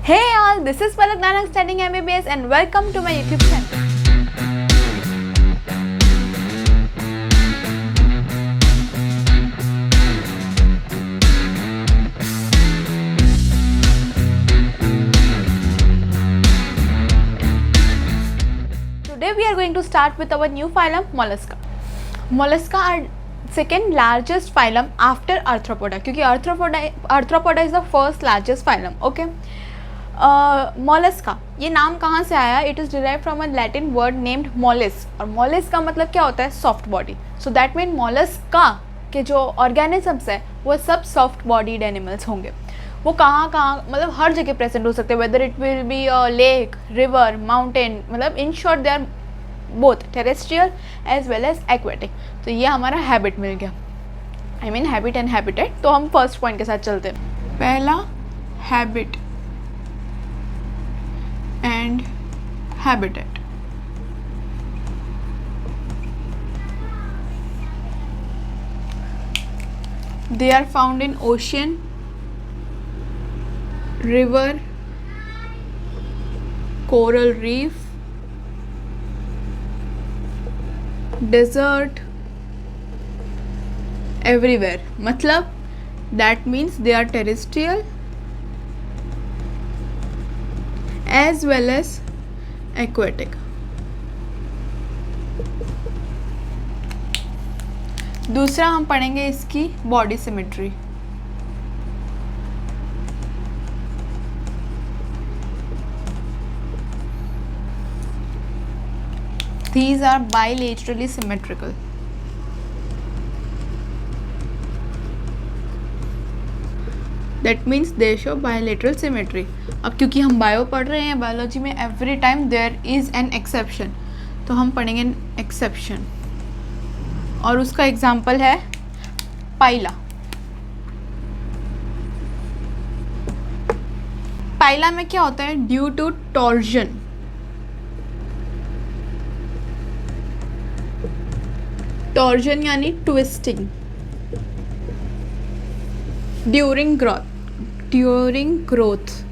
Hey all, this is Palak Nanak studying MBBS and welcome to my YouTube channel. Today we are going to start with our new phylum Mollusca. Mollusca are second largest phylum after Arthropoda क्योंकि Arthropoda is the first largest phylum. Okay. Mollusca ये नाम कहाँ से आया? It is derive from a Latin word named mollies, और mollies का मतलब क्या होता है? Soft body. So that mean Mollusca के जो ऑर्गेनिजम्स है वो सब सॉफ्ट बॉडीड एनिमल्स होंगे. वो कहाँ मतलब हर जगह प्रेजेंट हो सकते हैं, whether it will be a lake, river, mountain, मतलब in short they are both terrestrial as well as aquatic. तो ये हमारा हैबिट मिल गया, I mean habit and habitat. तो हम फर्स्ट पॉइंट के साथ चलते हैं. पहला habit and habitat. They are found in ocean, river, coral reef, desert, everywhere. मतलब that means they are terrestrial as well as aquatic. दूसरा हम पढ़ेंगे इसकी body symmetry. These are bilaterally symmetrical. That means they show bilateral symmetry. अब क्योंकि हम bio पढ़ रहे हैं, बायोलॉजी में every time there is an exception, तो हम पढ़ेंगे एक्सेप्शन, और उसका एग्जाम्पल है पाइला. पाइला में क्या होता है? ड्यू टू टॉर्जन, टॉर्जन यानी ट्विस्टिंग, ड्यूरिंग ग्रोथ.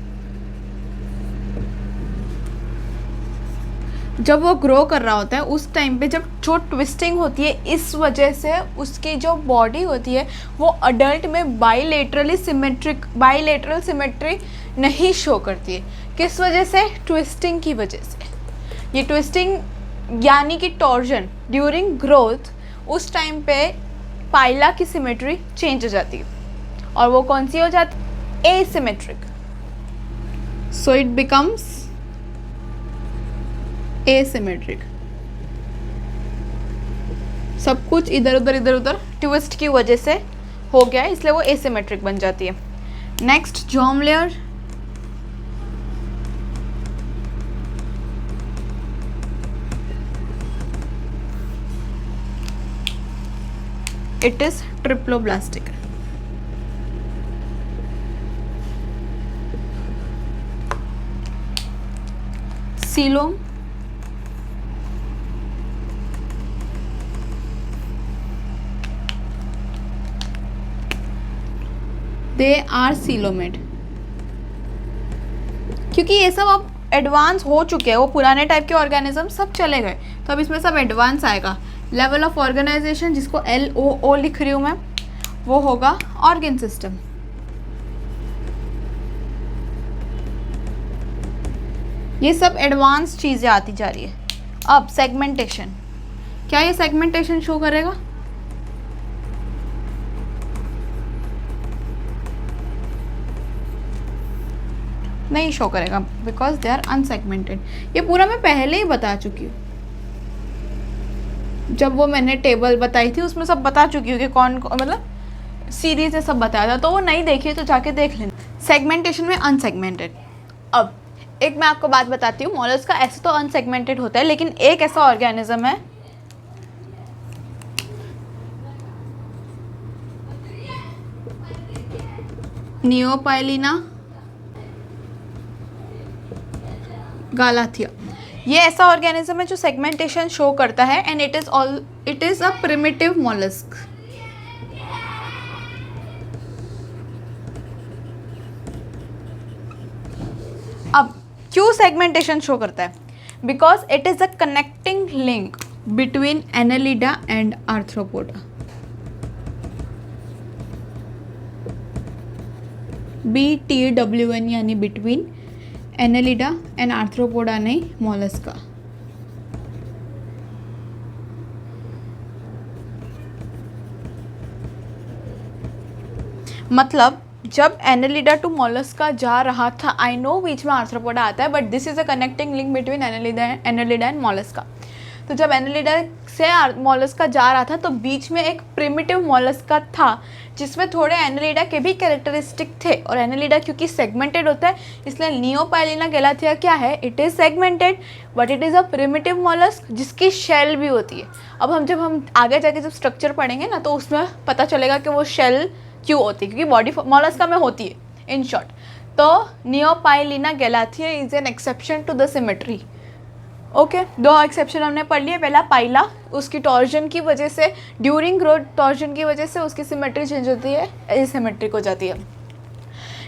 जब वो ग्रो कर रहा होता है उस टाइम पे जब जो ट्विस्टिंग होती है, इस वजह से उसकी जो बॉडी होती है वो अडल्ट में बाइलेटरल सिमेट्री नहीं शो करती है. किस वजह से? ट्विस्टिंग की वजह से. ये ट्विस्टिंग यानी कि टॉर्जन ड्यूरिंग ग्रोथ, उस टाइम पे पाइला की सिमेट्री चेंज हो जाती है, और वो कौन सी हो जाती? Asymmetric. So it becomes asymmetric. सब कुछ इधर उधर ट्विस्ट की वजह से हो गया है, इसलिए वो एसिमेट्रिक बन जाती है. Next germ layer. It is triploblastic. Coelom. They are coelomate. क्योंकि ये सब अब एडवांस हो चुके हैं, वो पुराने टाइप के ऑर्गेनिज्म सब चले गए, तो अब इसमें सब एडवांस आएगा. लेवल ऑफ ऑर्गेनाइजेशन, जिसको LOO लिख रही हूँ मैं, वो होगा ऑर्गन सिस्टम. ये सब एडवांस चीज़ें आती जा रही है. अब सेगमेंटेशन. क्या ये सेगमेंटेशन शो करेगा? नहीं शो करेगा, बिकॉज दे आर अनसेगमेंटेड. ये पूरा मैं पहले ही बता चुकी हूँ, जब वो मैंने टेबल बताई थी उसमें सब बता चुकी हूँ कि कौन मतलब सीरीज है, सब बताया था. तो वो नहीं देखिए तो जाके देख लेना. सेगमेंटेशन में अनसेगमेंटेड. अब एक मैं आपको बात बताती हूँ, मोलस्का ऐसे तो अनसेगमेंटेड होता है, लेकिन एक ऐसा ऑर्गेनिज्म है नियोपाइलिना गालाथिया. ये ऐसा ऑर्गेनिज्म है जो सेगमेंटेशन शो करता है, and it is a primitive mollusc. अब क्यों सेगमेंटेशन शो करता है? Because it is a connecting link between Annelida and arthropoda. BTWN यानी बिटवीन एनेलिडा एंड आर्थ्रोपोडा नहीं मोलस्का. मतलब जब एनेलिडा टू मोलस्का जा रहा था, आई नो बीच में आर्थ्रोपोडा आता है, but this is a connecting link between Annelida and Mollusca. तो जब एनेलिडा से मोलस्का जा रहा था तो बीच में एक प्रिमिटिव मोलस्का था जिसमें थोड़े एनेलिडा के भी कैरेक्टरिस्टिक थे. और एनेलिडा क्योंकि सेगमेंटेड होता है इसलिए नियोपाइलिना गैलाथिया क्या है, it is segmented but it is a primitive mollusc जिसकी शेल भी होती है. अब जब हम आगे जाके जब स्ट्रक्चर पढ़ेंगे ना तो उसमें पता चलेगा कि वो शेल क्यों होती है, क्योंकि बॉडी मोलस्का में होती है इन शॉर्ट. तो Neopilina galathea is an exception to the symmetry. Okay, दो एक्सेप्शन हमने पढ़ लिए. पहला पाइला, उसकी टॉर्जन की वजह से, ड्यूरिंग ग्रोथ टॉर्जन की वजह से उसकी सिमेट्री चेंज होती है, एसिमेट्रिक हो जाती है.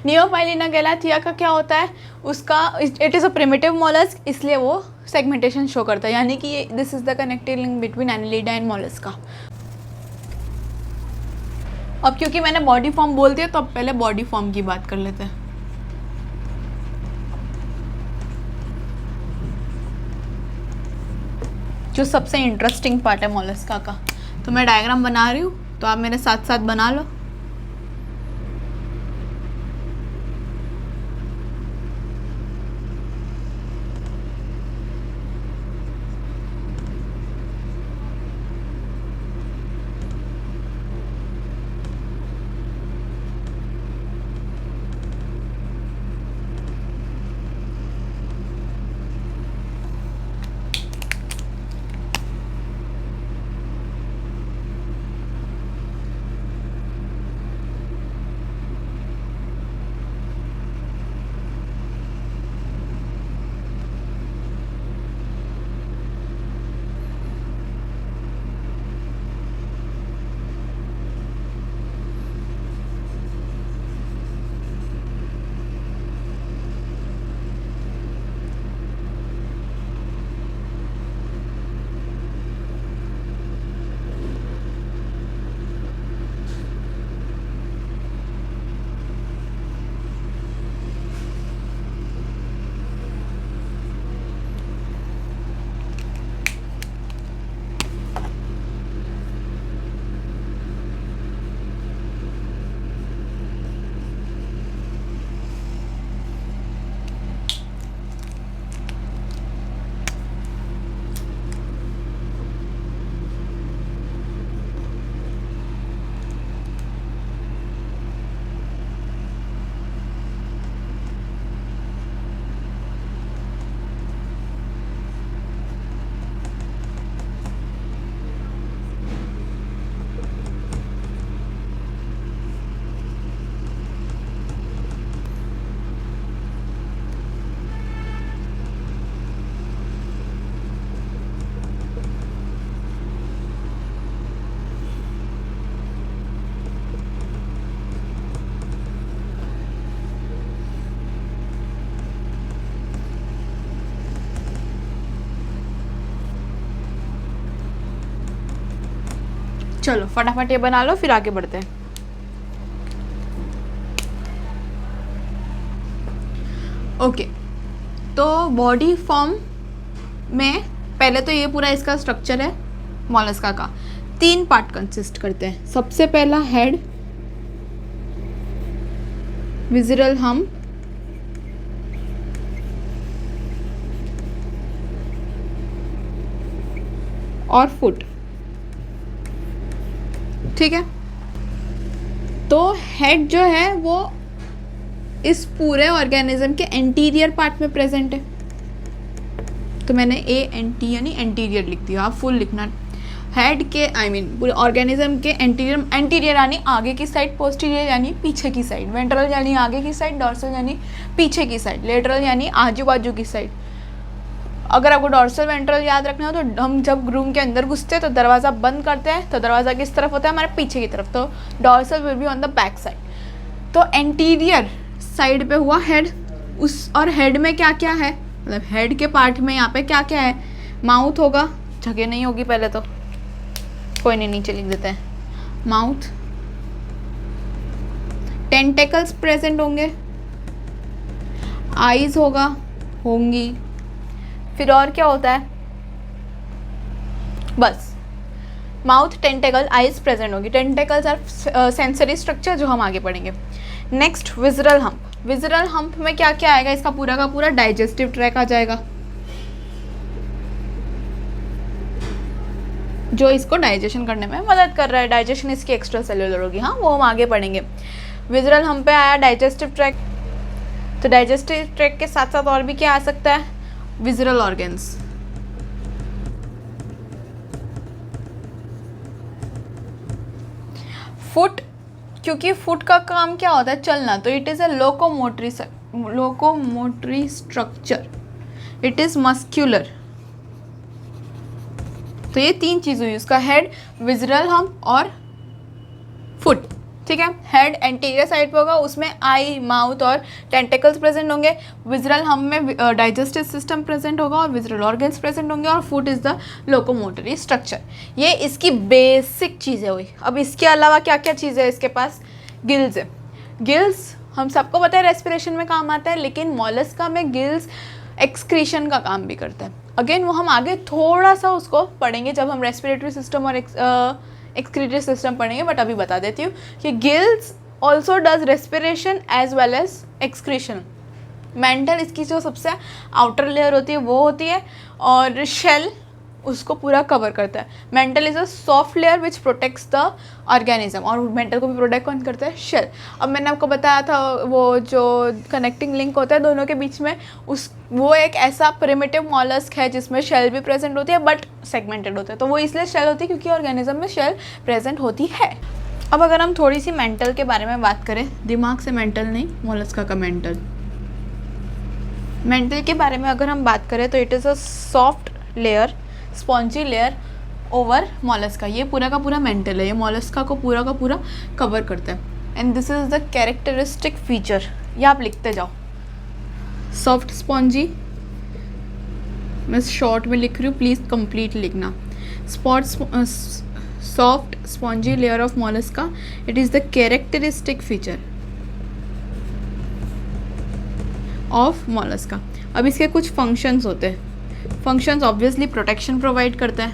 नियोपाइलिना गैलाथिया का क्या होता है, उसका it is a primitive mollusc इसलिए वो सेगमेंटेशन शो करता है, यानी कि this is the connective link between Annelida and Mollusca. अब क्योंकि मैंने बॉडी फॉर्म बोल दिया तो अब पहले बॉडी फॉर्म की बात कर लेते हैं. जो सबसे इंटरेस्टिंग पार्ट है मोलस्का का. तो मैं डायग्राम बना रही हूँ तो आप मेरे साथ साथ बना लो. चलो फटाफट ये बना लो फिर आगे बढ़ते हैं. ओके, तो बॉडी फॉर्म में पहले तो ये पूरा इसका स्ट्रक्चर है मोलस्का का. 3 पार्ट कंसिस्ट करते हैं. सबसे पहला हेड, विजिरल हम, और फुट. ठीक है, तो हेड जो है वो इस पूरे ऑर्गेनिज्म के एंटीरियर पार्ट में प्रेजेंट है. तो मैंने ANT यानी एंटीरियर लिख दिया, आप फुल लिखना. हेड के पूरे ऑर्गेनिज्म के एंटीरियर यानी आगे की साइड, पोस्टीरियर यानी पीछे की साइड, वेंट्रल यानी आगे की साइड, डॉर्सल यानी पीछे की साइड, लेटरल यानी आजू बाजू की साइड. अगर आपको डॉर्सल वेंट्रल याद रखना हो तो हम जब रूम के अंदर घुसते हैं तो दरवाज़ा बंद करते हैं तो दरवाज़ा किस तरफ होता है, हमारे पीछे की तरफ. तो dorsal will be on the back side. तो एंटीरियर साइड पे हुआ हेड, उस और हेड में क्या क्या है, मतलब हेड के पार्ट में यहाँ पे क्या क्या है, माउथ होगा, जगह नहीं होगी पहले तो, कोई नहीं, नीचे लिख देते हैं माउथ, टेंटेकल्स प्रेजेंट होंगे, आईज होंगी, फिर और क्या होता है, बस माउथ, टेंटेकल, आईज प्रेजेंट होगी। टेंटेकल्स आर सेंसरी स्ट्रक्चर जो हम आगे पढ़ेंगे। Next visceral hump. Visceral hump में क्या क्या आएगा, इसका पूरा का पूरा डाइजेस्टिव ट्रैक आ जाएगा, जो इसको डाइजेशन करने में मदद कर रहा है। डाइजेशन इसकी एक्स्ट्रा सेलुलर होगी, हाँ वो हम आगे पढ़ेंगे। विजरल हम्प पे आया डाइजेस्टिव ट्रैक, तो डाइजेस्टिव ट्रैक के साथ साथ और भी क्या आ सकता है, विजरल ऑर्गन्स। फुट, क्योंकि फुट का काम क्या होता है, चलना, तो it is a locomotory structure, it is muscular. तो ये तीन चीज़ हुई उसका, हेड, विजरल हम्प और फुट, ठीक है। हेड एंटीरियर साइड पे होगा, उसमें आई, माउथ और टेंटेकल्स प्रेजेंट होंगे। विजरल हम्प में डाइजेस्टिव सिस्टम प्रेजेंट होगा और विजरल ऑर्गन्स प्रेजेंट होंगे, और foot is the locomotory structure. ये इसकी बेसिक चीज़ें हुई। अब इसके अलावा क्या क्या चीज़ें है इसके पास, गिल्स है। गिल्स हम सबको पता है रेस्पिरेशन में काम आता है, लेकिन मॉलस्का में गिल्स एक्सक्रीशन का काम भी करता है। अगेन वो हम आगे थोड़ा सा उसको पढ़ेंगे जब हम रेस्पिरेटरी सिस्टम और एक्सक्रीटरी सिस्टम पढ़ेंगे, बट अभी बता देती हूँ कि gills also does respiration as well as excretion. Mantle इसकी जो सबसे आउटर लेयर होती है वो होती है, और शेल उसको पूरा कवर करता है। Mental is a soft layer which protects the organism, और मेंटल को भी प्रोटेक्ट कौन करता है, शेल। अब मैंने आपको बताया था वो जो कनेक्टिंग लिंक होता है दोनों के बीच में, वो एक ऐसा प्रिमिटिव मॉलस्क है जिसमें शेल भी प्रेजेंट होती है बट सेगमेंटेड होता है, तो वो इसलिए शेल होती है क्योंकि ऑर्गेनिज्म में शेल प्रेजेंट होती है। अब अगर हम थोड़ी सी मेंटल के बारे में बात करें, दिमाग से मेंटल नहीं, मॉलस्का का मेंटल। मेंटल के बारे में अगर हम बात करें तो it is a soft layer, spongy layer over Mollusca. ये पूरा का पूरा मेंटल है, ये मॉलस्का को पूरा का पूरा कवर करता है। And this is the characteristic feature, ये आप लिखते जाओ। सॉफ्ट स्पॉन्जी, मैं शॉर्ट में लिख रही हूँ, प्लीज़ कंप्लीट लिखना। Soft spongy layer of Mollusca, it is the characteristic feature of Mollusca. अब इसके कुछ फंक्शंस होते हैं। फंक्शंस ऑब्वियसली प्रोटेक्शन प्रोवाइड करता है।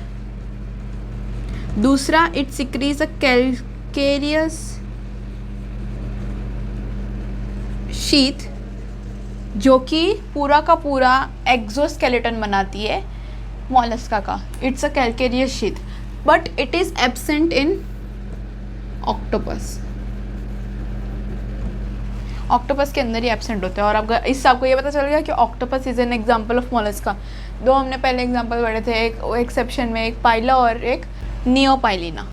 दूसरा, it secretes a calcareous sheath, जो कि पूरा का पूरा एक्सोस्केलेटन बनाती है मॉलस्का का। It's a calcareous sheath, but it is absent in octopus. Octopus के अंदर ही एब्सेंट होते हैं। और अब इससे आपको ये पता चल गया कि octopus is an example of Mollusca. दो हमने पहले एग्जाम्पल पढ़े थे, एक एक्सेप्शन में एक पाइला और एक नियोपाइलिना।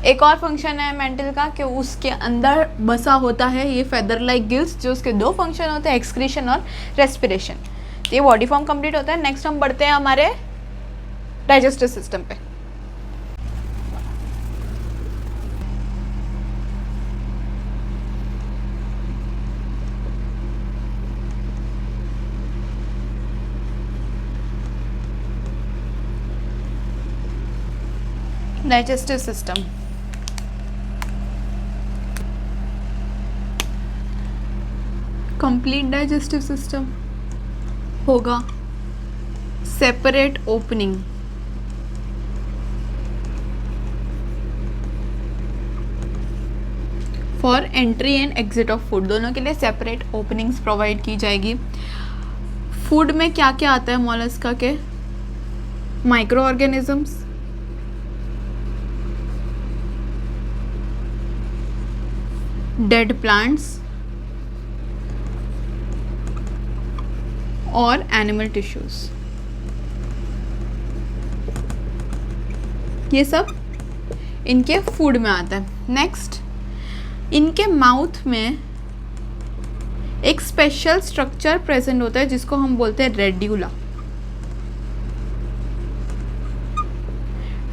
एक और फंक्शन है मेंटल का कि उसके अंदर बसा होता है ये फेदर लाइक गिल्स, जो उसके दो फंक्शन होते हैं, एक्सक्रीशन और रेस्पिरेशन। तो ये बॉडी फॉर्म कंप्लीट होता है। नेक्स्ट हम बढ़ते हैं हमारे डाइजेस्टिव सिस्टम पे। Digestive system, complete digestive system होगा separate opening for entry and exit of food. दोनों के लिए सेपरेट ओपनिंग्स प्रोवाइड की जाएगी। फूड में क्या क्या आता है मॉलस्का के, माइक्रो ऑर्गेनिजम्स, डेड प्लांट्स और एनिमल टिश्यूज, ये सब इनके फूड में आता है। नेक्स्ट, इनके माउथ में एक स्पेशल स्ट्रक्चर प्रेजेंट होता है जिसको हम बोलते हैं radula.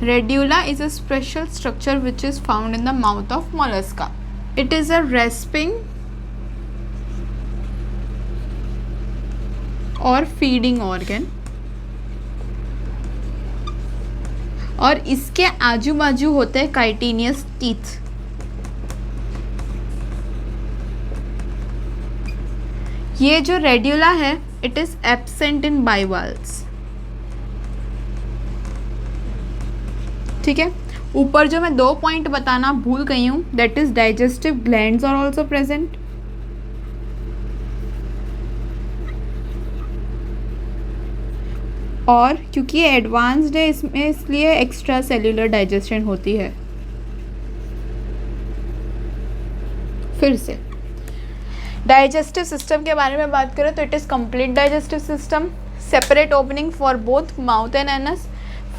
Radula is a special structure which is found in the mouth of mollusca. It is a rasping और फीडिंग ऑर्गन, और इसके आजू बाजू होते हैं काइटिनियस टीथ। ये जो रेड्यूला है इट इज एब्सेंट इन बाइवाल्व्स। ठीक है, ऊपर जो मैं 2 पॉइंट बताना भूल गई हूँ, that is digestive glands are also present, और क्योंकि ये एडवांस्ड है इसमें इसलिए एक्स्ट्रा सेल्यूलर डाइजेशन होती है। फिर से डाइजेस्टिव सिस्टम के बारे में बात करें तो it is complete digestive system, separate opening for both mouth and anus.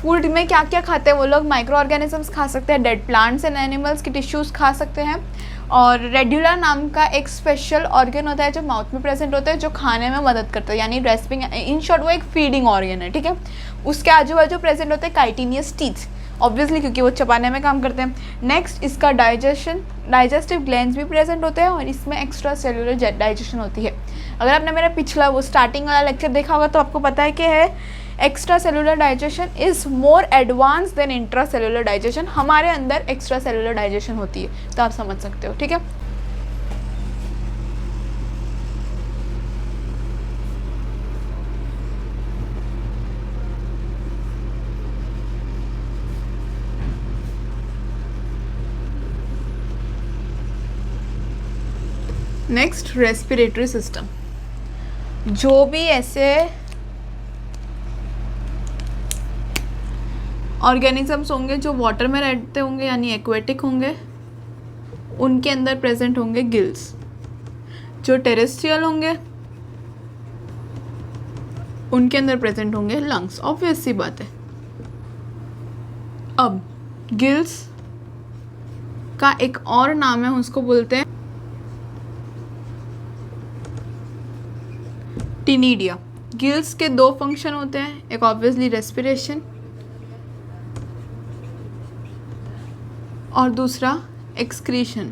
Food में क्या क्या खाते हैं वो लोग, माइक्रो ऑर्गेनिजम्स खा सकते हैं, डेड प्लांट्स एंड एनिमल्स की टिश्यूज़ खा सकते हैं, और रेड्यूला नाम का एक स्पेशल ऑर्गन होता है जो माउथ में प्रेजेंट होता है, जो खाने में मदद करता है, यानी रेस्पिंग, इन शॉर्ट वो एक फीडिंग ऑर्गन है। ठीक है, उसके आजू बाजू प्रेजेंट होते हैं काइटिनियस टीथ, ऑब्वियसली क्योंकि वो चबाने में काम करते हैं। नेक्स्ट इसका डाइजेस्टिव ग्लैंड्स भी प्रेजेंट होते हैं, और इसमें एक्स्ट्रा सेलुलर डाइजेशन होती है। अगर आपने मेरा पिछला वो स्टार्टिंग वाला लेक्चर देखा होगा तो आपको पता है कि है extra cellular digestion is more advance than intra cellular digestion. हमारे अंदर एक्स्ट्रा सेलुलर डाइजेशन होती है, तो आप समझ सकते हो। ठीक है, नेक्स्ट रेस्पिरेटरी सिस्टम। जो भी ऐसे ऑर्गेनिजम्स होंगे जो वाटर में रहते होंगे यानी एक्वेटिक होंगे, उनके अंदर प्रेजेंट होंगे गिल्स। जो टेरेस्ट्रियल होंगे उनके अंदर प्रेजेंट होंगे लंग्स, ऑब्वियस सी बात है। अब गिल्स का एक और नाम है, उसको बोलते हैं टिनिडिया। गिल्स के 2 फंक्शन होते हैं, एक ऑब्वियसली रेस्पिरेशन और दूसरा एक्सक्रीशन।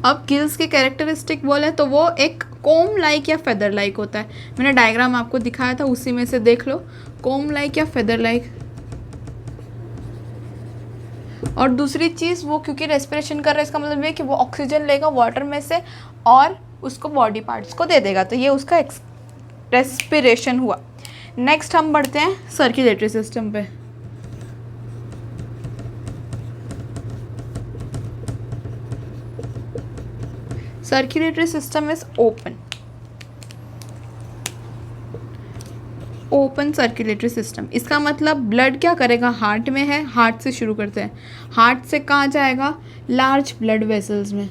अब गिल्स के कैरेक्टरिस्टिक बोले तो वो एक कोम लाइक या फेदर लाइक होता है। मैंने डायग्राम आपको दिखाया था, उसी में से देख लो, कोम लाइक या फेदर लाइक। और दूसरी चीज़ वो क्योंकि रेस्पिरेशन कर रहा है, इसका मतलब ये कि वो ऑक्सीजन लेगा वाटर में से और उसको बॉडी पार्ट्स को दे देगा, तो ये उसका रेस्पिरेशन हुआ। नेक्स्ट हम बढ़ते हैं सर्कुलेटरी सिस्टम पे। Circulatory system is open circulatory system. इसका मतलब ब्लड क्या करेगा, हार्ट में है, हार्ट से शुरू करते हैं, हार्ट से कहाँ जाएगा, लार्ज ब्लड वेसल्स में,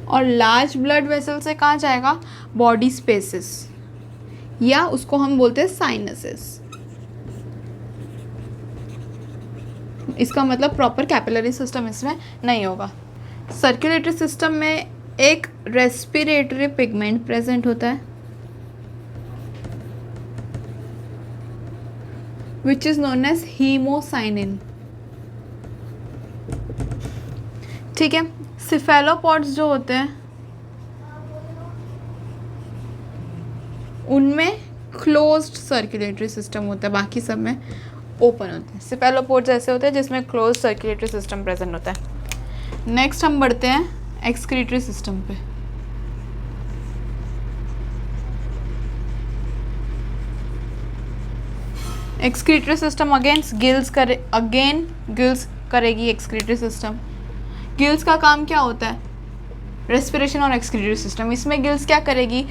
और लार्ज ब्लड वेसल से कहाँ जाएगा, बॉडी स्पेसेस, या उसको हम बोलते हैं साइनसेस। इसका मतलब प्रॉपर कैपिलरी सिस्टम इसमें नहीं होगा। सर्कुलेटरी सिस्टम में एक रेस्पिरेटरी पिगमेंट प्रेजेंट होता है which is known as haemocyanin. ठीक है, सिफेलोपॉड्स जो होते हैं उनमें क्लोज्ड सर्कुलेटरी सिस्टम होता है, बाकी सब में ओपन होते हैं। सिफेलोपोड्स ऐसे होते हैं जिसमें क्लोज सर्कुलेटरी सिस्टम प्रेजेंट होता है। नेक्स्ट हम बढ़ते हैं एक्सक्रीटरी सिस्टम पे। एक्सक्रीटरी सिस्टम गिल्स करेगी एक्सक्रीटरी सिस्टम। गिल्स का काम क्या होता है, रेस्पिरेशन और एक्सक्रीटरी सिस्टम। इसमें गिल्स क्या करेगी,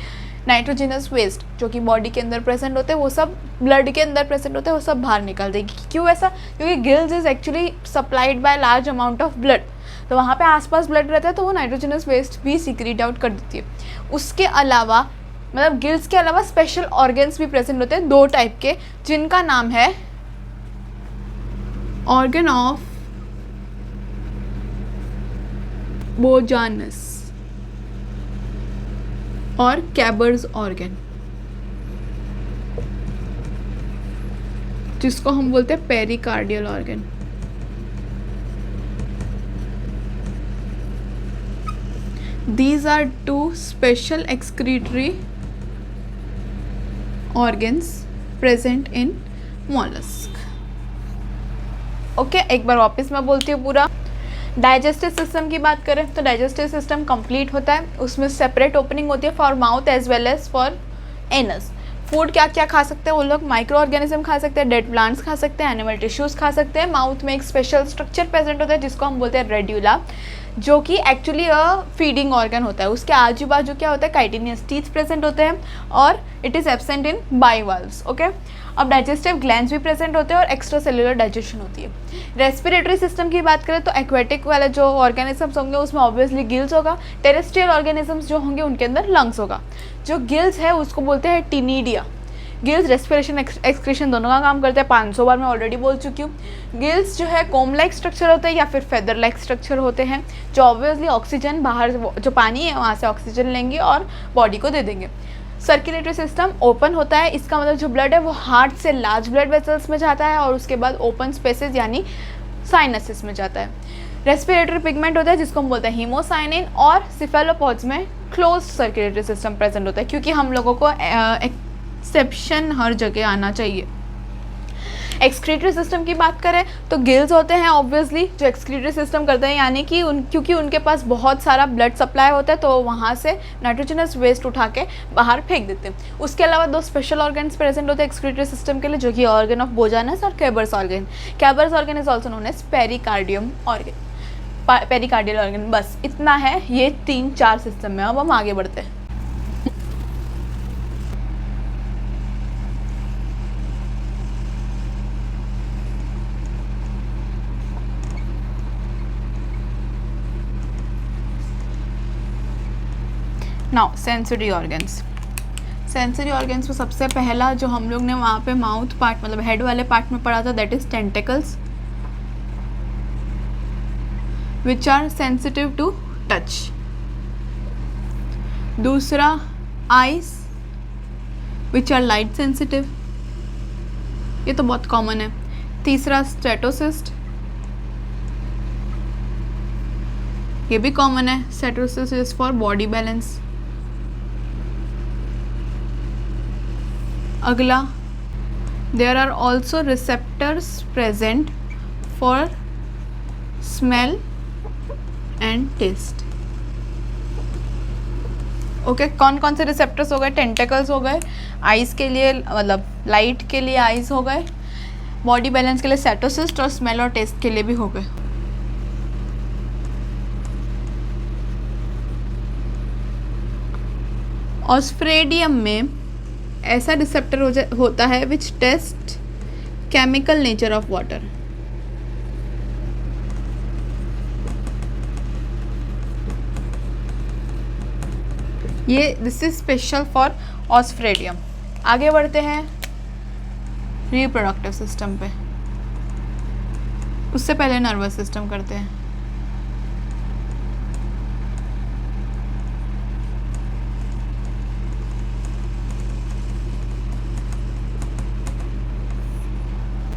नाइट्रोजनस वेस्ट जो कि बॉडी के अंदर प्रेजेंट होते हैं वो सब ब्लड के अंदर प्रेजेंट होते हैं वो सब बाहर निकाल देगी। क्यों ऐसा, क्योंकि gills is actually supplied by large amount of blood, तो वहाँ पे आसपास ब्लड रहता है तो वो नाइट्रोजनस वेस्ट भी सीक्रेट आउट कर देती है। उसके अलावा मतलब गिल्स के अलावा स्पेशल ऑर्गन्स भी प्रेजेंट होते हैं 2 टाइप के, जिनका नाम है ऑर्गन ऑफ बोजानस और कैबर्स ऑर्गन, जिसको हम बोलते हैं pericardial organ. These are two special excretory organs present in mollusk. Okay, एक बार वापस मैं बोलती हूँ पूरा. डाइजेस्टिव सिस्टम की बात करें तो डाइजेस्टिव सिस्टम कंप्लीट होता है. उसमें सेपरेट ओपनिंग होती है for mouth as well as for anus. Food क्या क्या खा सकते हैं वो लोग? माइक्रो ऑर्गेनिज्म खा सकते हैं, डेड प्लांट्स खा सकते हैं, एनिमल टिश्यूज़ खा सकते हैं. माउथ में एक स्पेशल स्ट्रक्चर प्रेजेंट होता है जिसको हम बोलते हैं रेड्यूला, जो कि एक्चुअली फीडिंग ऑर्गन होता है. उसके आजू बाजू क्या होता है? काइटिनियस टीथ प्रेजेंट होते हैं और it is absent in bivalves. Okay, अब डाइजेस्टिव ग्लैंड्स भी प्रेजेंट होते हैं और एक्स्ट्रा सेलुलर डाइजेशन होती है. रेस्पिरेटरी सिस्टम की बात करें तो एक्वेटिक वाले जो ऑर्गेनिजम्स होंगे उसमें ऑब्वियसली गिल्स होगा. टेरेस्ट्रियल ऑर्गेनिजम्स जो होंगे उनके अंदर लंग्स होगा. जो गिल्स है उसको बोलते हैं टिनिडिया. गिल्स रेस्पिरेशन एक्सक्रीशन दोनों का काम करते हैं. 500 बार मैं ऑलरेडी बोल चुकी हूँ. गिल्स जो है कोम लाइक स्ट्रक्चर होते हैं या फिर फेदर लाइक स्ट्रक्चर होते हैं, जो ऑब्वियसली ऑक्सीजन बाहर जो पानी है वहाँ से ऑक्सीजन लेंगे और बॉडी को दे देंगे. सर्कुलेटरी सिस्टम ओपन होता है. इसका मतलब जो ब्लड है वो हार्ट से लार्ज ब्लड वेसल्स में जाता है और उसके बाद ओपन स्पेसेस यानी साइनसेस में जाता है. रेस्पिरेटरी पिगमेंट होता है जिसको हम बोलते हैं हीमोसाइनिन. और सिफेलोपॉड्स में क्लोज सर्कुलेटरी सिस्टम प्रेजेंट होता है, क्योंकि हम लोगों को एक्सेप्शन हर जगह आना चाहिए. एक्सक्रीटरी सिस्टम की बात करें तो गिल्स होते हैं ऑब्वियसली जो एक्सक्रीटरी सिस्टम करते हैं, यानी कि क्योंकि उनके पास बहुत सारा ब्लड सप्लाई होता है तो वहाँ से नाइट्रोजनस वेस्ट उठा के बाहर फेंक देते हैं. उसके अलावा दो स्पेशल ऑर्गन्स प्रेजेंट होते हैं एक्सक्रीटरी सिस्टम के लिए, जो कि ऑर्गन ऑफ बोजानस और Keber's organ. Keber's organ is also known as pericardium organ, pericardial organ. बस इतना है ये 3-4 सिस्टम में. अब हम आगे बढ़ते हैं. Now sensory organs. Sensory organs में सबसे पहला जो हम लोग ने वहाँ पे माउथ पार्ट मतलब हेड वाले पार्ट में पढ़ा था that is tentacles which are sensitive to touch. दूसरा eyes which are light sensitive, ये तो बहुत कॉमन है. तीसरा स्ट्रेटोसिस्ट, ये भी कॉमन है. Statocyst is for body balance. अगला, there are also receptors present for smell and taste. Okay, कौन कौन से रिसेप्टर्स हो गए? टेंटिकल्स हो गए, आइज़ के लिए मतलब लाइट के लिए आइज़ हो गए, बॉडी बैलेंस के लिए सेटोसिस्ट और स्मेल और टेस्ट के लिए भी हो गए. ऑस्फ्रेडियम में ऐसा रिसेप्टर होता है which taste chemical nature of water. ये this is special for osphradium. आगे बढ़ते हैं रिप्रोडक्टिव सिस्टम पे. उससे पहले नर्वस सिस्टम करते हैं.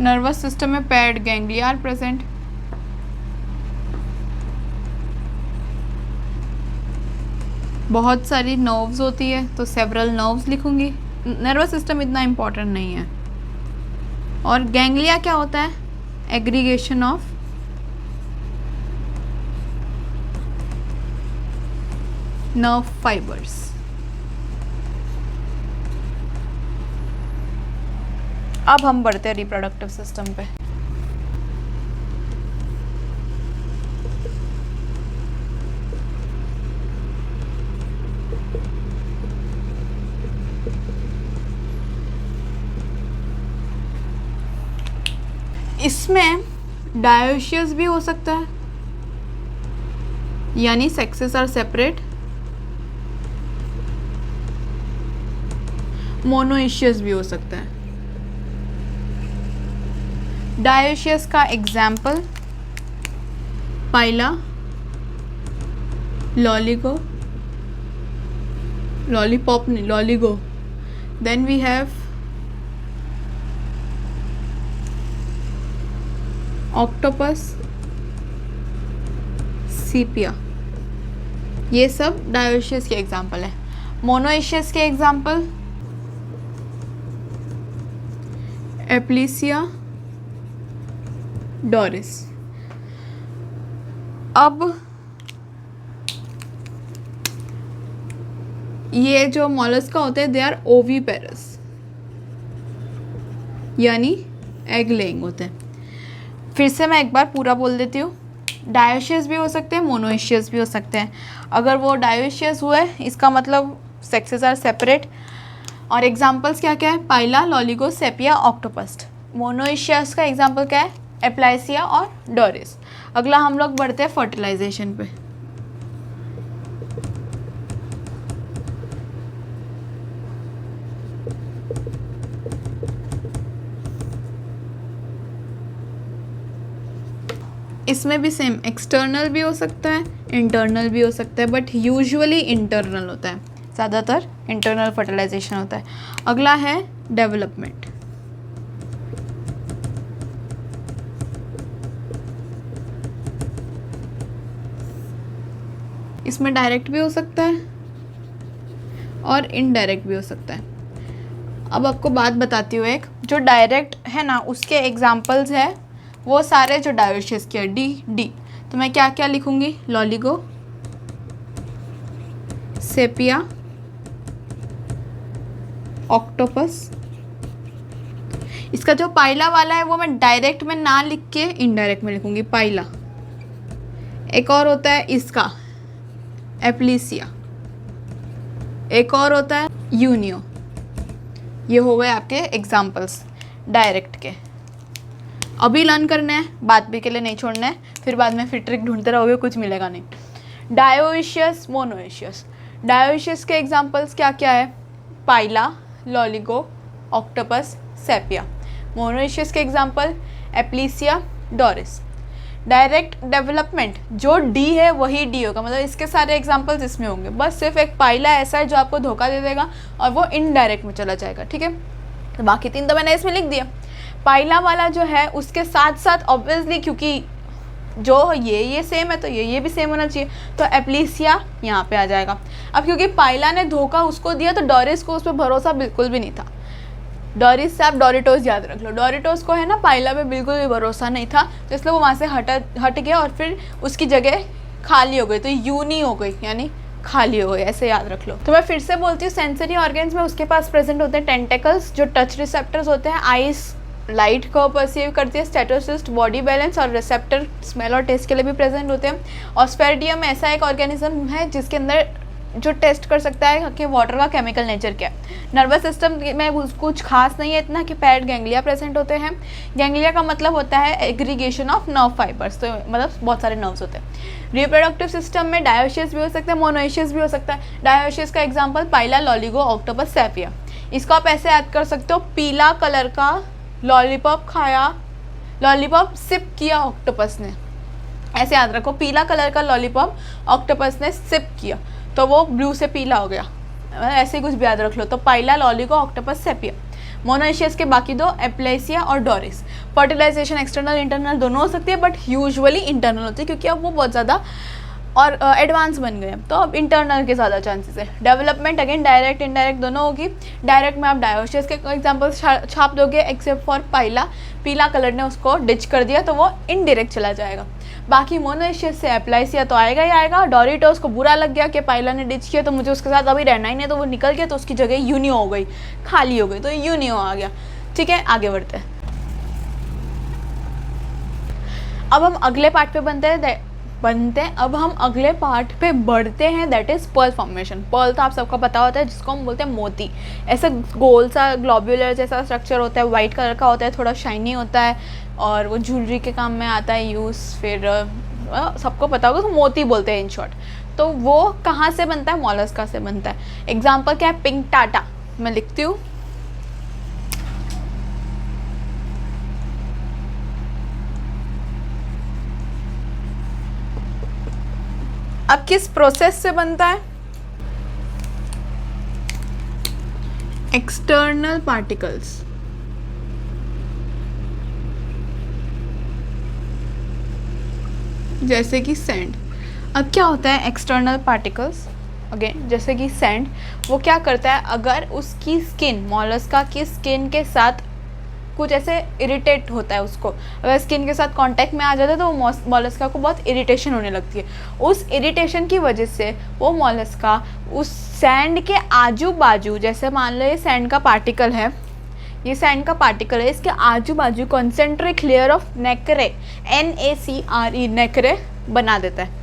नर्वस सिस्टम में पैड गैंग्लिया आर प्रेजेंट. बहुत सारी नर्व्स होती है तो सेवरल नर्व्स लिखूंगी. नर्वस सिस्टम इतना इम्पोर्टेंट नहीं है. और गैंग्लिया क्या होता है? Aggregation of nerve fibres. अब हम बढ़ते हैं रिप्रोडक्टिव सिस्टम पे. इसमें डायोशियस भी हो सकता है, यानी सेक्सेस आर सेपरेट. मोनोइशियस भी हो सकता है. डायोशियस का एग्जाम्पल पाइला, लॉलीगो, लॉलीपॉप नहीं Loligo. Then we have octopus, Sepia. ये सब डायोशियस के एग्जाम्पल है। मोनोइशियस के एग्जाम्पल एप्लीसिया, डोरिस। अब ये जो मॉलस्का होते हैं दे आर ओवीपेरस, यानी एग लेइंग होते हैं। फिर से मैं एक बार पूरा बोल देती हूँ, डायोशियस भी हो सकते हैं, मोनोइशियस भी हो सकते हैं। अगर वो डायोशियस हुए इसका मतलब सेक्सेस आर सेपरेट। और एग्जांपल्स क्या क्या है, पाइला, लॉलिगो, सेपिया, ऑक्टोपस। मोनोइशियस का एग्जांपल क्या है, एप्लाइसिया और डोरिस। अगला हम लोग बढ़ते हैं फर्टिलाइजेशन पे। इसमें भी सेम एक्सटर्नल भी हो सकता है, इंटरनल भी हो सकता है, बट यूजुअली इंटरनल होता है, ज़्यादातर इंटरनल फर्टिलाइजेशन होता है। अगला है डेवलपमेंट। इसमें डायरेक्ट भी हो सकता है और इनडायरेक्ट भी हो सकता है। अब आपको बात बताती हूँ, एक जो डायरेक्ट है ना उसके एग्जाम्पल्स है वो सारे जो डायोशियस के डी। तो मैं क्या क्या लिखूंगी, लॉलिगो, सेपिया, ऑक्टोपस। इसका जो पाइला वाला है वो मैं डायरेक्ट में ना लिख के इनडायरेक्ट में लिखूंगी, पाइला। एक और होता है इसका एप्लीसिया, एक और होता है यूनियो। ये हो गए आपके एग्जाम्पल्स डायरेक्ट के। अभी लर्न करने हैं, बाद भी के लिए नहीं छोड़ना है, फिर बाद में फिर ट्रिक ढूंढते रहोगे कुछ मिलेगा नहीं। Dioecious, monoecious. डायोशियस के एग्जाम्पल्स क्या क्या है, पाइला, लॉलिगो, ऑक्टोपस, सेपिया। मोनोइशियस के example Aplysia, Doris. Direct development, जो डी है वही डी होगा, मतलब इसके सारे एग्जाम्पल्स इसमें होंगे। बस सिर्फ एक पाइला ऐसा है जो आपको धोखा दे देगा और वो इनडायरेक्ट में चला जाएगा, ठीक है। तो बाकी तीन तो मैंने इसमें लिख दिया। पाइला वाला जो है उसके साथ साथ ऑब्वियसली, क्योंकि जो ये सेम है तो ये भी सेम होना चाहिए, तो एप्लीसिया यहाँ पे आ जाएगा। अब क्योंकि पाइला ने धोखा उसको दिया तो डोरिस को उस पर भरोसा बिल्कुल भी नहीं था। डोरिस से आप डोरिटोस याद रख लो, डोरिटोस को है ना पाइला पे बिल्कुल भी भरोसा नहीं था, तो इसलिए वो वहाँ से हट गया और फिर उसकी जगह खाली हो गई, तो यूनी हो गई, यानी खाली हो गई, ऐसे याद रख लो। तो मैं फिर से बोलती हूँ, सेंसरी ऑर्गन्स में उसके पास प्रेजेंट होते हैं टेंटेकल्स, जो टच रिसेप्टर्स होते हैं। आइस लाइट को परसीव करती है, स्टेटोसिस्ट बॉडी बैलेंस और रिसेप्टर स्मेल और टेस्ट के लिए भी प्रेजेंट होते हैं। ऑस्फेरिडियम ऐसा एक ऑर्गेनिज्म है जिसके अंदर जो टेस्ट कर सकता है कि वाटर का केमिकल नेचर क्या है। नर्वस सिस्टम में कुछ खास नहीं है इतना कि पैड गैंग्लिया प्रेजेंट होते हैं। गैंग्लिया का मतलब होता है एग्रीगेशन ऑफ नर्व फाइबर्स, तो मतलब बहुत सारे नर्व्स होते हैं। रिप्रोडक्टिव सिस्टम में डायोशियस भी हो सकता है, मोनोइशियस भी हो सकता है। डायोशियस का एग्जाम्पल पाइला, लॉलिगो, ऑक्टोपस, सेपिया। इसको आप ऐसे याद कर सकते हो, पीला कलर का लॉलीपॉप खाया, लॉलीपॉप सिप किया ऑक्टोपस ने, ऐसे याद रखो। पीला कलर का लॉलीपॉप ऑक्टोपस ने सिप किया तो वो ब्लू से पीला हो गया, ऐसे ही कुछ भी याद रख लो। तो पाइला, लॉलिगो, ऑक्टोपस, सेपिया। मोनोइशियस के बाकी दो एप्लेसिया और डोरिस। फर्टिलाइजेशन एक्सटर्नल इंटरनल दोनों हो सकती है, बट यूजुअली इंटरनल होती है क्योंकि अब वो बहुत ज़्यादा और एडवांस बन गए, तो अब इंटरनल के ज़्यादा चांसेस है। डेवलपमेंट अगेन डायरेक्ट इंडायरेक्ट दोनों होगी। डायरेक्ट में आप डायोशियस के एग्जाम्पल्स छाप दोगे, एक्सेप्ट फॉर पाइला, पीला कलर ने उसको डिच कर दिया तो वो इनडायरेक्ट चला जाएगा। बाकी मोनोइशियस से एप्लाइसिया तो आएगा ही आएगा। डोरिटोस को बुरा लग गया कि पाइला ने डिच किया तो मुझे उसके साथ अभी रहना ही नहीं, तो वो निकल गया, तो उसकी जगह यूनियो हो गई, खाली हो गई, तो यूनियो आ गया, ठीक है। आगे बढ़ते हैं, अब हम अगले पार्ट पे अब हम अगले पार्ट पे बढ़ते हैं, that is pearl formation. Pearl तो आप सबको पता होता है, जिसको हम बोलते हैं मोती। ऐसा गोल सा ग्लोब्यूलर जैसा स्ट्रक्चर होता है, वाइट कलर का होता है, थोड़ा शाइनी होता है और वो ज्वेलरी के काम में आता है यूज़। फिर सबको पता होगा, तो मोती बोलते हैं इन शॉर्ट। तो वो कहाँ से बनता है, मॉलस्का से बनता है। एग्जाम्पल क्या है, पिंकटाटा, मैं लिखती हूँ। अब किस प्रोसेस से बनता है, एक्सटर्नल पार्टिकल्स, जैसे कि सैंड। अब क्या होता है एक्सटर्नल पार्टिकल्स, अगेन जैसे कि सैंड, वो क्या करता है, अगर उसकी स्किन, मॉलस्का की स्किन के साथ कुछ ऐसे इरिटेट होता है उसको, अगर स्किन के साथ कांटेक्ट में आ जाता है तो वो मॉलस्का को बहुत इरिटेशन होने लगती है। उस इरिटेशन की वजह से वो मॉलस्का उस सैंड के आजू बाजू, जैसे मान लो ये सैंड का पार्टिकल है, ये सैंड का पार्टिकल है, इसके आजू बाजू कॉन्सेंट्रिक लेयर ऑफ नेक्रे, NACRE, नेक्रे बना देता है।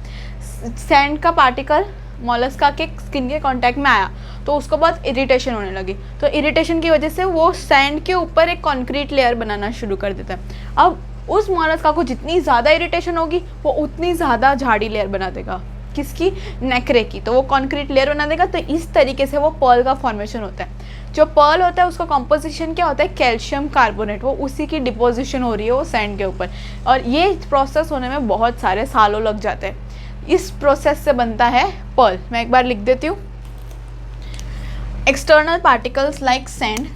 सैंड का पार्टिकल मॉलस्का के स्किन के कांटेक्ट में आया तो उसको बहुत इरिटेशन होने लगी, तो इरिटेशन की वजह से वो सैंड के ऊपर एक कंक्रीट लेयर बनाना शुरू कर देता है। अब उस मॉलस्का को जितनी ज़्यादा इरिटेशन होगी वो उतनी ज़्यादा झाड़ी लेयर बना देगा, किसकी, नेक्रे की, तो वो कंक्रीट लेयर बना देगा। तो इस तरीके से वो पर्ल का फॉर्मेशन होता है। जो पर्ल होता है उसका कॉम्पोजिशन क्या होता है, कैल्शियम कार्बोनेट, वो उसी की डिपोजिशन हो रही है वो सैंड के ऊपर, और ये प्रोसेस होने में बहुत सारे सालों लग जाते हैं। इस प्रोसेस से बनता है पर्ल। मैं एक बार लिख देती हूँ, external particles like sand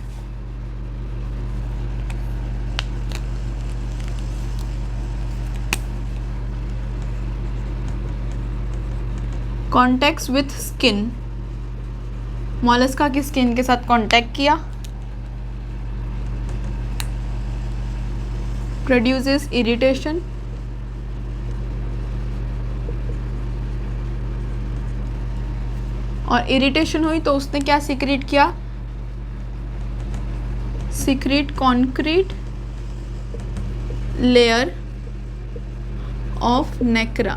contacts with skin, Mollusca की स्किन के साथ कांटेक्ट किया, प्रोड्यूसेस इरिटेशन, और इरिटेशन हुई तो उसने क्या सीक्रेट किया, सीक्रेट कॉन्क्रीट लेयर ऑफ नेक्रा,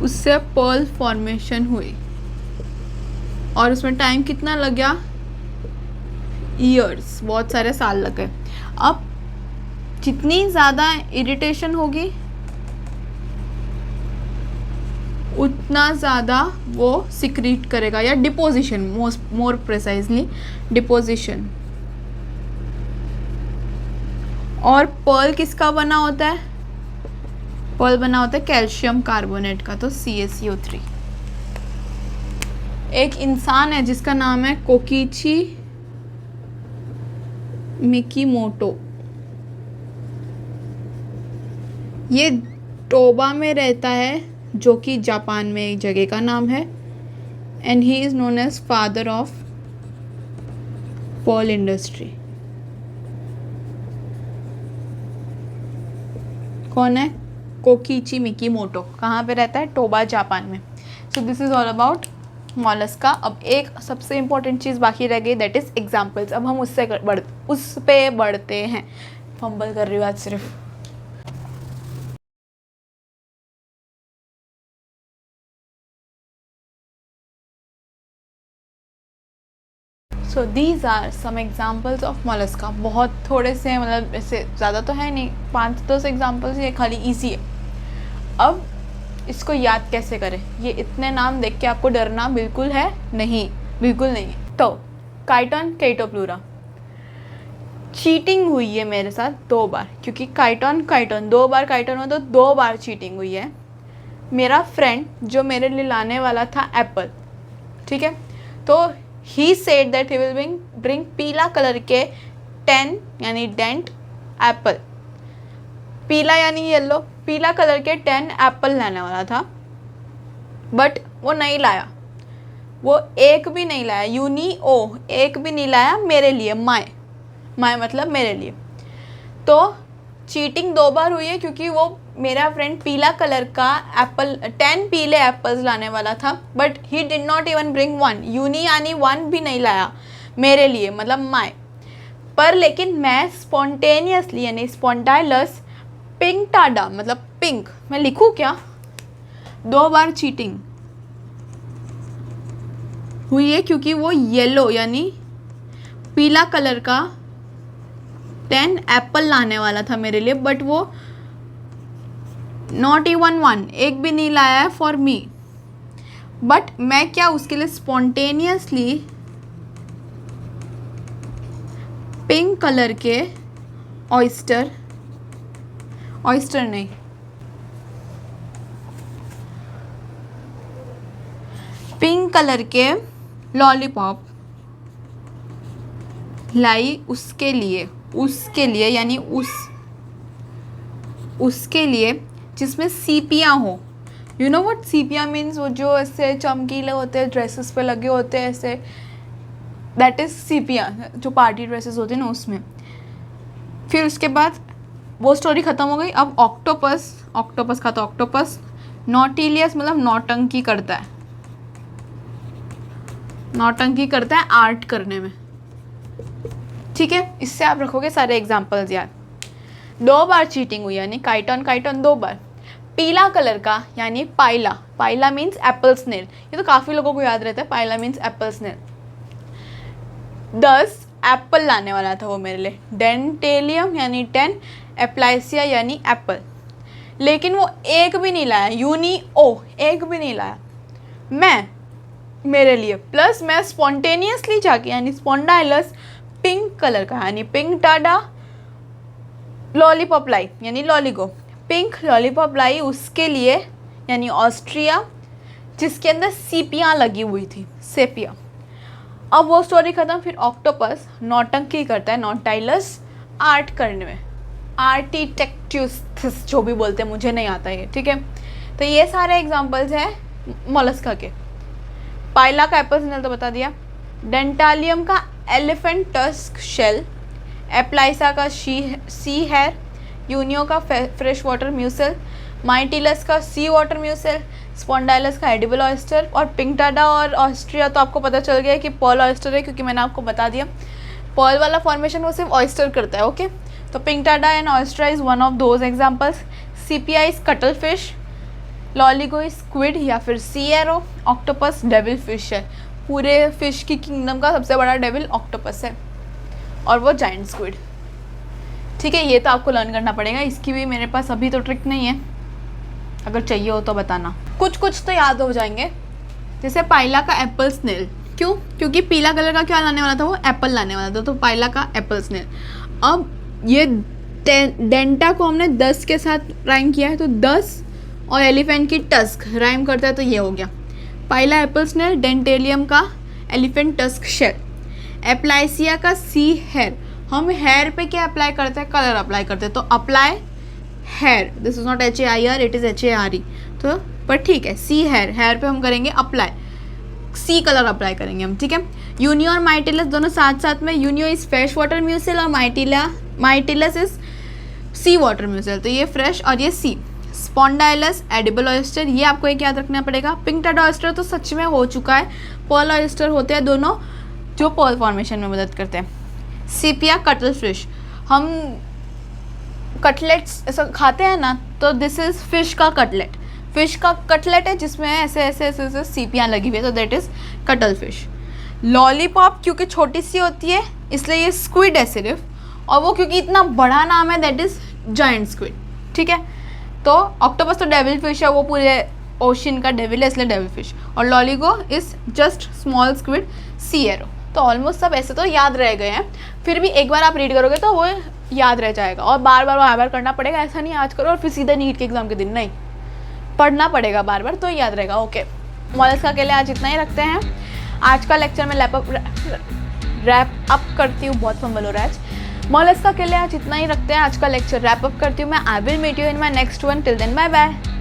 उससे पर्ल फॉर्मेशन हुई। और उसमें टाइम कितना लग गया, ईयर्स, बहुत सारे साल लग गए। अब जितनी ज़्यादा इरिटेशन होगी उतना ज़्यादा वो सिक्रीट करेगा, या डिपोजिशन, मोर प्रिसाइजली डिपोजिशन। और पर्ल किसका बना होता है, पर्ल बना होता है कैल्शियम कार्बोनेट का, तो CaCO3। एक इंसान है जिसका नाम है कोकीची मिकीमोटो, ये टोबा में रहता है, जो कि जापान में एक जगह का नाम है, and he is known as father of pearl industry. कौन है, कोकीची मिकीमोटो, कहाँ पे रहता है, टोबा जापान में। So this is all about Mollusca. अब एक सबसे इम्पोर्टेंट चीज़ बाकी रह गई, दैट इज़ एग्जाम्पल्स। अब हम उस पे बढ़ते हैं। फंबल कर रही हूँ आज सिर्फ। So these are some examples of mollusca. बहुत थोड़े से, मतलब ऐसे ज़्यादा तो है नहीं, 5-10 एग्जाम्पल्स, ये खाली ईजी है। अब इसको याद कैसे करें, ये इतने नाम देख के आपको डरना बिल्कुल है नहीं, बिल्कुल नहीं। तो काइटोन केटोप्लूरा, चीटिंग हुई है मेरे साथ 2 बार, क्योंकि काइटोन 2 बार काइटोन हो तो 2 बार चीटिंग हुई है। मेरा फ्रेंड जो मेरे लिए लाने वाला था एप्पल, ठीक है, तो he said that he will bring पीला कलर के 10 यानी डेंट एप्पल, पीला यानी येलो, पीला कलर के 10 एप्पल लाने वाला था, बट वो नहीं लाया, वो एक भी नहीं लाया, एक भी नहीं लाया मेरे लिए, माय मतलब मेरे लिए। तो चीटिंग 2 बार हुई है, क्योंकि वो मेरा फ्रेंड पीला कलर का एप्पल 10 पीले एप्पल्स लाने वाला था, but he did not even bring 1, यानी 1 भी नहीं लाया मेरे लिए, मतलब माय। पर लेकिन मैं स्पॉन्टेनियसली यानी स्पॉन्टाइलस पिंक टाडा, मतलब पिंक, मैं लिखूँ क्या, 2 बार चीटिंग हुई है, क्योंकि वो येलो यानी पीला कलर का 10 एप्पल लाने वाला था मेरे लिए, बट वो नॉट इवन 1, एक भी नहीं लाया है फॉर मी। बट मैं क्या उसके लिए स्पॉन्टेनियसली पिंक कलर के ऑयस्टर नहीं, पिंक कलर के लॉलीपॉप लाई उसके लिए, उसके लिए, यानी उसके लिए जिसमें सीपियाँ हो। You know what sepia means? वो जो ऐसे चमकीले होते हैं, ड्रेसेस पे लगे होते हैं ऐसे, दैट इज सीपिया, जो पार्टी ड्रेसेस होते हैं ना उसमें। फिर उसके बाद वो स्टोरी ख़त्म हो गई। अब ऑक्टोपस का तो ऑक्टोपस, नॉटिलियस मतलब नौटंकी करता है, नौटंकी करता है आर्ट करने में, ठीक है। इससे आप रखोगे सारे एग्जाम्पल्स याद। 2 बार चीटिंग हुई यानी काइटन 2 बार। पीला कलर का यानी पाइला मीन्स एप्पल स्नेल, ये तो काफ़ी लोगों को याद रहता है, पाइला मीन्स एप्पल स्नेल। 10 एप्पल लाने वाला था वो मेरे लिए, डेंटेलियम यानी 10, एप्लाइसिया यानी एप्पल, लेकिन वो एक भी नहीं लाया, एक भी नहीं लाया मैं मेरे लिए। प्लस मैं स्पॉन्टेनियसली जाके यानी स्पॉन्डाइलस पिंक कलर का यानी पिंक टाडा लॉलीपॉप लाई यानी लॉलीगो, पिंक लॉलीपॉप लाई उसके लिए यानी ऑस्ट्रिया, जिसके अंदर सीपियाँ लगी हुई थी, सेपिया। अब वो स्टोरी ख़त्म। फिर ऑक्टोपस नौटंकी करता है, नॉटाइलस आर्ट करने में, आर्किटेक्चुस जो भी बोलते हैं, मुझे नहीं आता ये, ठीक है। तो ये सारे एग्जांपल्स हैं मोलस्का के। पाइला का एप्पल स्नेल तो बता दिया, डेंटालियम का एलिफेंट टस्क शेल, एप्लाइसा का सी हेयर, यूनियो का फ्रेश वाटर म्यूसल, माइटिलस का सी वाटर म्यूसल, स्पॉन्डाइलस का एडिबल ऑयस्टर, और पिंकटाडा और ऑस्ट्रिया तो आपको पता चल गया कि पर्ल ऑयस्टर है, क्योंकि मैंने आपको बता दिया पर्ल वाला फॉर्मेशन वो सिर्फ ऑयस्टर करता है, ओके। तो Pinctada and Ostrea is one of those examples. Sepia is cuttle fish, Loligo is squid या फिर sea arrow, octopus devil fish है, पूरे फिश की किंगडम का सबसे बड़ा डेविल ऑक्टोपस है, और वो जाइंट स्क्विड, ठीक है। ये तो आपको लर्न करना पड़ेगा, इसकी भी मेरे पास अभी तो ट्रिक नहीं है, अगर चाहिए हो तो बताना। कुछ तो याद हो जाएंगे, जैसे पाइला का एप्पल स्नेल, क्यों? क्योंकि पीला कलर का क्या लाने वाला था, वो एप्पल लाने वाला था, तो पाइला का एप्पल स्नेल। अब ये डेंटा को हमने 10 के साथ राइम किया है, तो 10 और एलिफेंट की टस्क राइम करता है, तो ये हो गया पाइला एप्पल स्नेल, डेंटेलियम का एलिफेंट टस्क शेल, एप्लाइसिया का सी हेयर। हम हेयर पे क्या अप्लाई करते हैं? कलर अप्लाई करते हैं, तो apply hair, this is not HAIR, it is HARE, तो पर ठीक है, सी हेयर पे हम करेंगे अप्लाई, सी कलर अप्लाई करेंगे हम, ठीक है। यूनियो और माइटिलस दोनों साथ में, यूनियो इज फ्रेश वाटर म्यूसल और माइटिलस इज सी वाटर म्यूसल, तो ये फ्रेश और ये सी। स्पॉन्डाइलस एडिबल ऑयस्टर, ये आपको एक याद रखना पड़ेगा। पिंकटाडा ऑयस्टर तो सच में हो चुका है, पर्ल ऑयस्टर होते हैं दोनों, जो पर्ल फॉर्मेशन में मदद करते हैं। सीपिया कटल फिश, हम कटलेट्स ऐसा खाते हैं ना, तो दिस इज़ फिश का कटलेट है जिसमें ऐसे सीपियाँ लगी हुई है, तो that is cuttle fish. Lollipop क्योंकि छोटी सी होती है इसलिए ये स्क्विड है सिर्फ, और वो क्योंकि इतना बड़ा नाम है दैट इज़ जायंट स्क्विड, ठीक है। तो ऑक्टोपस तो डेविल फिश है, वो पूरे ओशन का डेविल है इसलिए डेविल फिश, और Loligo is just small squid, sea arrow. तो ऑलमोस्ट सब ऐसे तो याद रह गए हैं, फिर भी एक बार आप रीड करोगे तो वो याद रह जाएगा, और बार बार करना पड़ेगा, ऐसा नहीं आज करो और फिर सीधा नीट के एग्जाम के दिन, नहीं, पढ़ना पड़ेगा बार बार तो याद रहेगा, ओके। मोलस्का के लिए आज इतना ही रखते हैं। आज का लेक्चर में रैप अप करती हूँ, बहुत फंबल हो रहा है आज। मोलस्का के लिए आज इतना ही रखते हैं, आज का लेक्चर रैप अप करती हूँ मैं। I will meet you in my next one, till then bye bye.